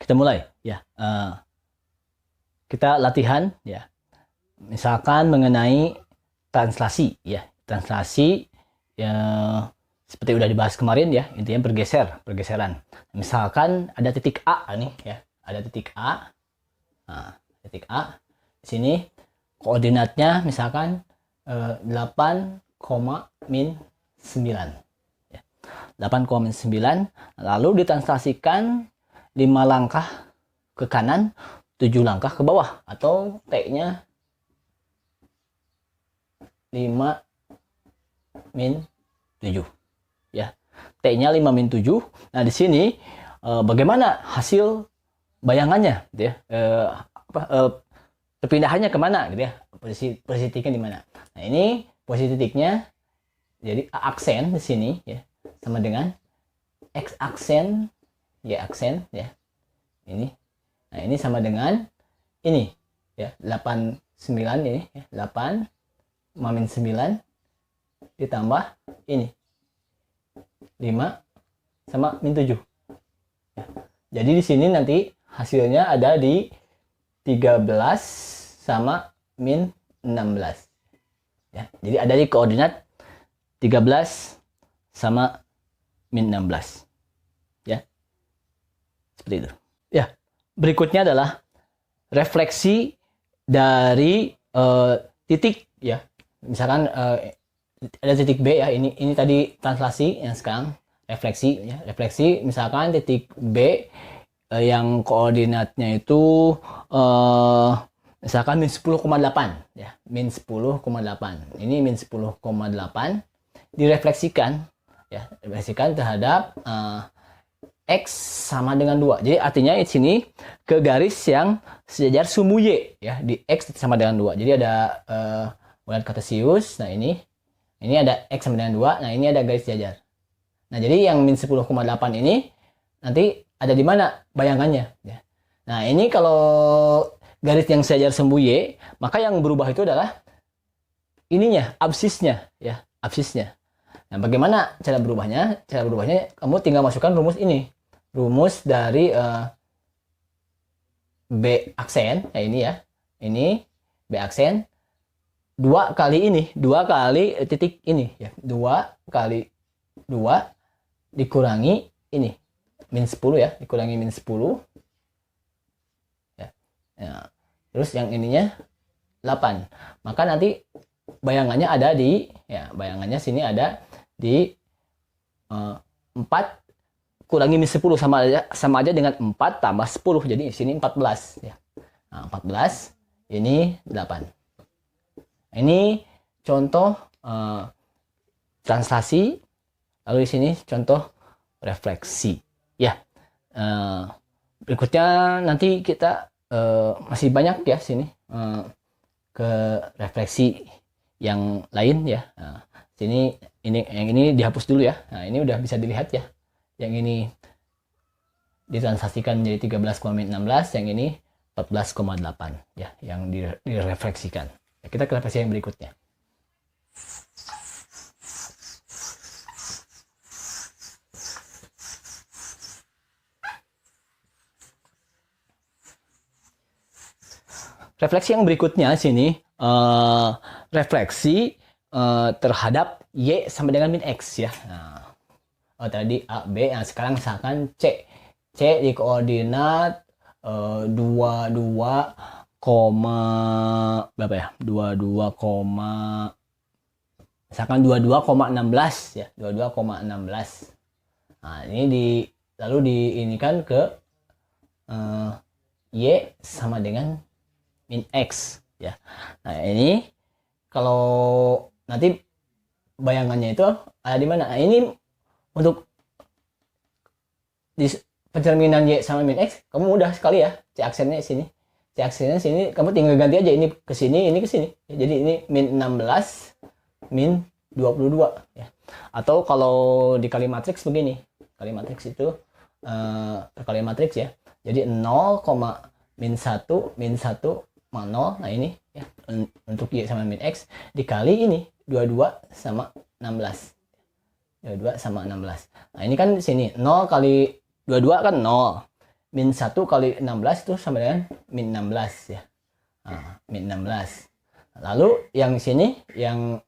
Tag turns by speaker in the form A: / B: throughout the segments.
A: kita mulai ya. Kita latihan ya. Misalkan mengenai translasi ya. Translasi ya, seperti udah dibahas kemarin ya, intinya pergeseran. Misalkan ada titik A nih ya. Ada titik A. Nah, titik A. Di sini koordinatnya misalkan 8, min 9 ya. 8,9 lalu ditranslasikan 5 langkah ke kanan, 7 langkah ke bawah, atau T-nya 5 min 7 ya. T-nya 5 min 7. Nah, di sini bagaimana hasil bayangannya gitu ya. Perpindahannya kemana gitu ya. Posisi titiknya di mana. Nah, ini posisi titiknya, jadi aksen di sini ya sama dengan X aksen, Y aksen ya. Ini. Nah, ini sama dengan ini ya, 8 9 ini ya, 8 min 9 ditambah ini 5 sama min 7 ya. Jadi di sini nanti hasilnya ada di 13 sama min 16 ya. Jadi ada di koordinat 13 sama min 16 ya. Seperti itu. Ya, berikutnya adalah refleksi dari titik ya. Misalkan ada titik B ya, ini tadi translasi, yang sekarang refleksi ya. Refleksi misalkan titik B yang koordinatnya itu misalkan min 10,8 ya, min 10,8. Ini min 10,8 direfleksikan ya, refleksikan terhadap X sama dengan 2. Jadi artinya di sini ke garis yang sejajar sumbu Y ya, di X sama dengan 2. Jadi ada bulat kartesius. Nah, ini ada X sama dengan 2. Nah, ini ada garis sejajar. Nah, jadi yang min 10,8 ini nanti ada di mana bayangannya ya. Nah, ini kalau garis yang sejajar sumbu Y, maka yang berubah itu adalah ininya, absisnya ya, absisnya. Nah, bagaimana cara berubahnya? Cara berubahnya kamu tinggal masukkan rumus ini. Rumus dari B aksen, ya ini ya. Ini B aksen 2 kali ini, 2 kali titik ini ya. 2 kali 2 dikurangi ini. Min 10 ya, dikurangi min 10. Ya. Ya. Terus yang ininya 8. Maka nanti bayangannya ada di, ya, bayangannya sini ada di 4 kurangi min 10 sama aja dengan 4 tambah 10. Jadi di sini 14 ya. Nah, 14 ini 8. Ini contoh translasi, lalu di sini contoh refleksi ya. Berikutnya nanti kita masih banyak ya sini ke refleksi yang lain ya. Nah, sini yang ini dihapus dulu ya. Nah, ini udah bisa dilihat ya. Yang ini ditranslasikan menjadi 13,16, yang ini 14,8 ya, yang direfleksikan. Ya, kita ke refleksi yang berikutnya. Refleksi yang berikutnya sini refleksi terhadap Y sama dengan min X ya. Nah, tadi A, B, nah sekarang misalkan C di koordinat 22, berapa ya? 22, misalkan 22,16 ya, 22,16. Nah, ini lalu diinikan ke Y sama dengan min X ya. Nah, ini kalau nanti bayangannya itu ada di mana? Nah, ini untuk di pencerminan Y sama min X, kamu mudah sekali ya. C aksennya sini. C aksennya sini, kamu tinggal ganti aja ini ke sini, ini ke sini. Jadi ini min 16, min 22 ya. Atau kalau dikali matriks begini. Kali matriks itu kali matriks ya. Jadi 0, min 1, min 1, 0. Nah, ini ya untuk Y sama min X dikali ini 22 sama 16. 22 sama 16. Nah, ini kan di sini 0 kali 22 kan 0. min 1 kali 16 itu sama dengan min 16 ya. Min 16. Lalu yang sini yang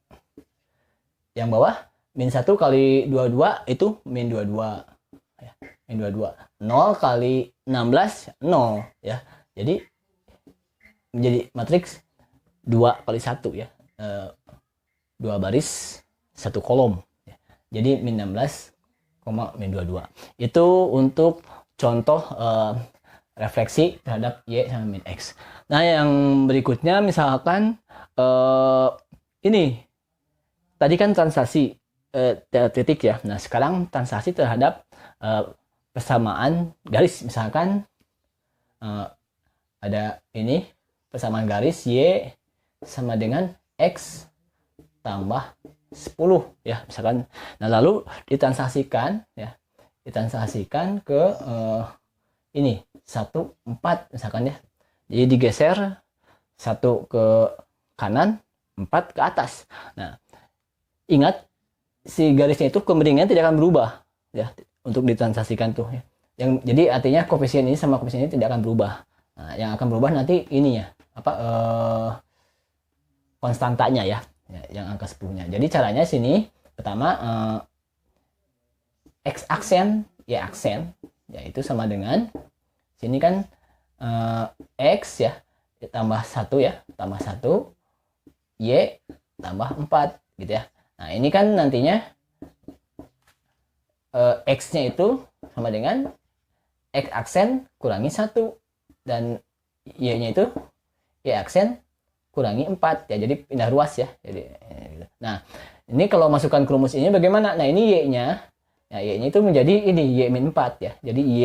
A: bawah min 1 kali 22 itu min 22 ya. Min 22. 0 kali 16 0 ya. Jadi menjadi matriks 2 kali 1 ya. 2 baris 1 kolom ya. Jadi min 16, min 22. Itu untuk contoh refleksi terhadap Y sama min X. Nah, yang berikutnya misalkan ini tadi kan translasi titik ya. Nah, sekarang translasi terhadap persamaan garis. Misalkan ada ini persamaan garis Y sama dengan X tambah 10 ya misalkan. Nah, lalu ditranslasikan ya. Ditranslasikan ke ini 1 4 misalkan ya. Jadi digeser 1 ke kanan, 4 ke atas. Nah, ingat si garisnya itu kemiringannya tidak akan berubah ya untuk ditranslasikan tuh ya. Jadi artinya koefisien ini sama koefisien ini tidak akan berubah. Nah, yang akan berubah nanti ininya konstantanya ya, yang angka 10-nya. Jadi caranya sini pertama X aksen Y aksen yaitu sama dengan sini kan X ya tambah 1 ya, tambah 1 Y tambah 4 gitu ya. Nah, ini kan nantinya X-nya itu sama dengan X aksen kurangi 1 dan Y-nya itu Y aksen kurangi 4 ya, jadi pindah ruas ya. Jadi nah, ini kalau masukkan ke rumus ini bagaimana? Nah, ini Y-nya ya, Y-nya itu menjadi ini Y min 4 ya. Jadi Y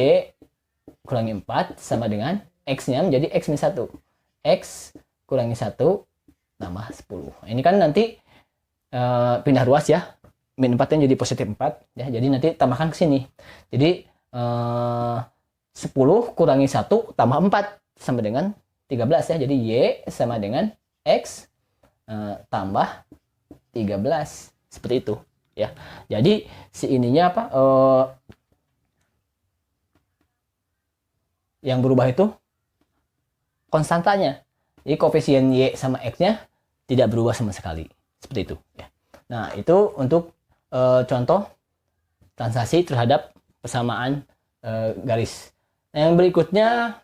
A: kurangi 4 sama dengan X-nya menjadi X min 1. X kurangi 1 tambah 10. Ini kan nanti pindah ruas ya. Min 4-nya jadi positif 4 ya. Jadi nanti tambahkan ke sini. Jadi 10 kurangi 1 tambah 4 sama dengan 13 ya. Jadi Y sama dengan X tambah 13. Seperti itu ya. Jadi si ininya apa? Yang berubah itu konstantanya. Jadi koefisien Y sama X-nya tidak berubah sama sekali. Seperti itu ya. Nah, itu untuk contoh translasi terhadap persamaan garis. Nah, yang berikutnya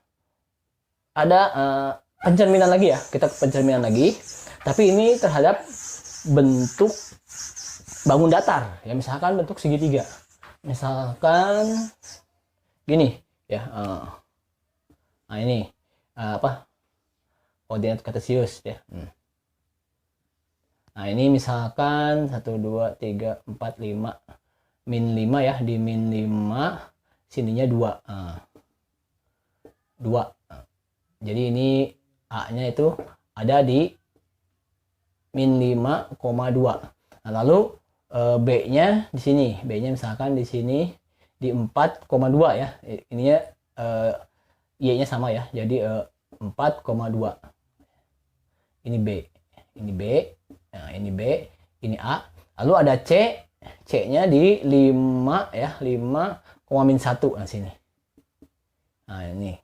A: ada pencerminan lagi ya. Kita pencerminan lagi. Tapi ini terhadap bentuk bangun datar. Ya, misalkan bentuk segitiga. Misalkan gini ya. Nah, ini koordinat kartesius ya. Nah, ini misalkan 1 2 3 4 5 min 5 ya, di min 5 sininya 2. 2. Jadi ini A-nya itu ada di min 5,2. Nah, lalu B-nya di sini. B-nya misalkan di sini di 4,2 ya. Ininya Y-nya sama ya. Jadi 4,2. Ini B. Ini B. Nah, ini B, ini A. Lalu ada C. C-nya di 5 ya, 5, min 1 nah sini. Nah, ini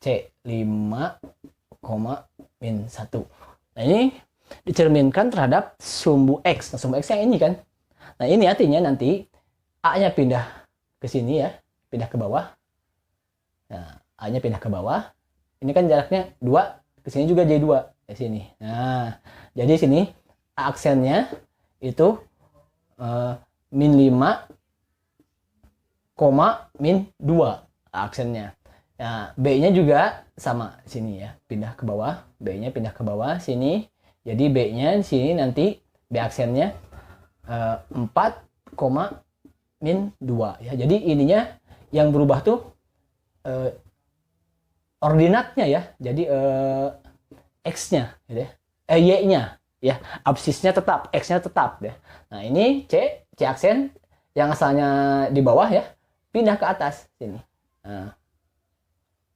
A: C 5, min 1. Nah, ini dicerminkan terhadap sumbu X. Nah, sumbu X yang ini kan. Nah, ini artinya nanti A-nya pindah ke sini ya, pindah ke bawah. Nah, A-nya pindah ke bawah. Ini kan jaraknya 2, ke sini juga jadi 2 di sini. Nah, jadi sini A aksennya itu min 5, min 2 A aksennya. Nah, B-nya juga sama sini ya, pindah ke bawah. B-nya pindah ke bawah sini. Jadi B-nya di sini nanti B aksennya 4, min 2 ya. Jadi ininya yang berubah tuh ordinatnya ya. Jadi X-nya gitu ya. Y-nya ya, absisnya tetap, X-nya tetap ya. Nah, ini C aksen yang asalnya di bawah ya, pindah ke atas sini. Nah,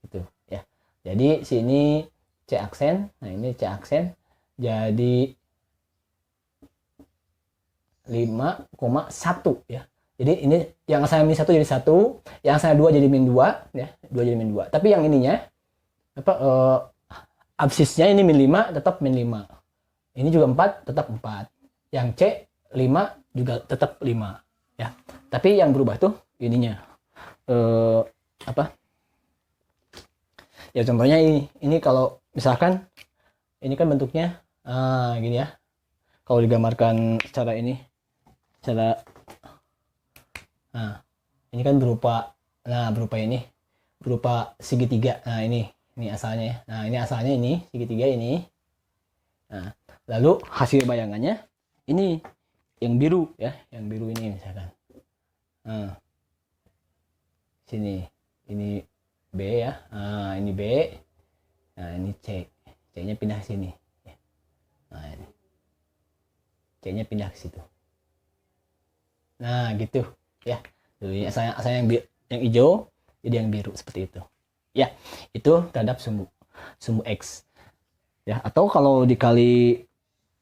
A: itu ya. Jadi sini C aksen, nah ini C aksen jadi 5,1 ya. Jadi ini yang asalnya min 1 jadi 1, yang asalnya 2 jadi min 2 ya, 2 jadi min 2. Tapi yang ininya apa absisnya ini min 5 tetap min 5. Ini juga 4 tetap 4. Yang C 5 juga tetap 5 ya. Tapi yang berubah tuh ininya apa? Ya contohnya ini kalau misalkan ini kan bentuknya gini ya. Kalau digambarkan secara ini, secara ini kan berupa ini berupa segitiga. Nah ini asalnya ya. Nah ini asalnya ini segitiga ini. Nah lalu hasil bayangannya ini yang biru ya, yang biru ini misalkan. Sini ini B ya. Ini B. Nah ini C. C-nya pindah ke sini. Nah ini C-nya pindah ke situ. Nah gitu ya. Jadi asalnya yang hijau jadi yang biru seperti itu. Ya, itu terhadap sumbu X. Ya, atau kalau dikali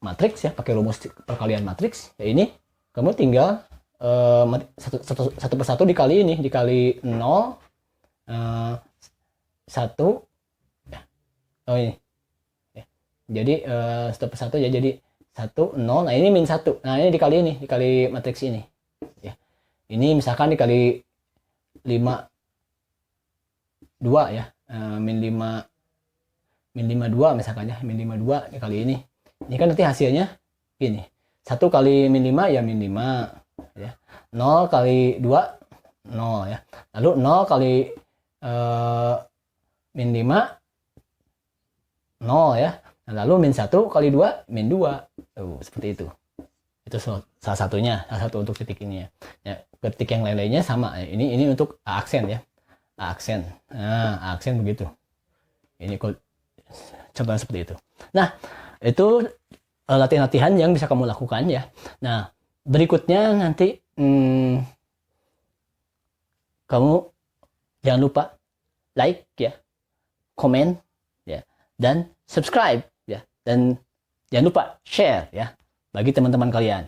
A: matriks ya, pakai rumus perkalian matriks, ya ini kamu tinggal satu persatu dikali ini, dikali 0 1 ya. Oh ini. Ya. Jadi satu persatu ya jadi 1 0. Nah, ini min 1. Nah, ini dikali matriks ini. Ya. Ini misalkan dikali 5 2 ya. Min 5 2 misalkan ya, min 5 2 dikali ini. Ini kan nanti hasilnya gini. 1 kali min 5 ya min 5 ya. 0 kali 2 0 ya. Lalu 0 kali min 5 0 ya. Nah, lalu min 1 kali 2 min 2. Seperti itu. Itu salah satu untuk titik ini ya. Ya, ketik yang lain-lainnya sama. Ini untuk aksen ya. Aksen. Nah, aksen begitu. Ini contohnya seperti itu. Nah, itu latihan-latihan yang bisa kamu lakukan ya. Nah, berikutnya nanti kamu jangan lupa like ya, komen ya, dan subscribe ya, dan jangan lupa share ya bagi teman-teman kalian.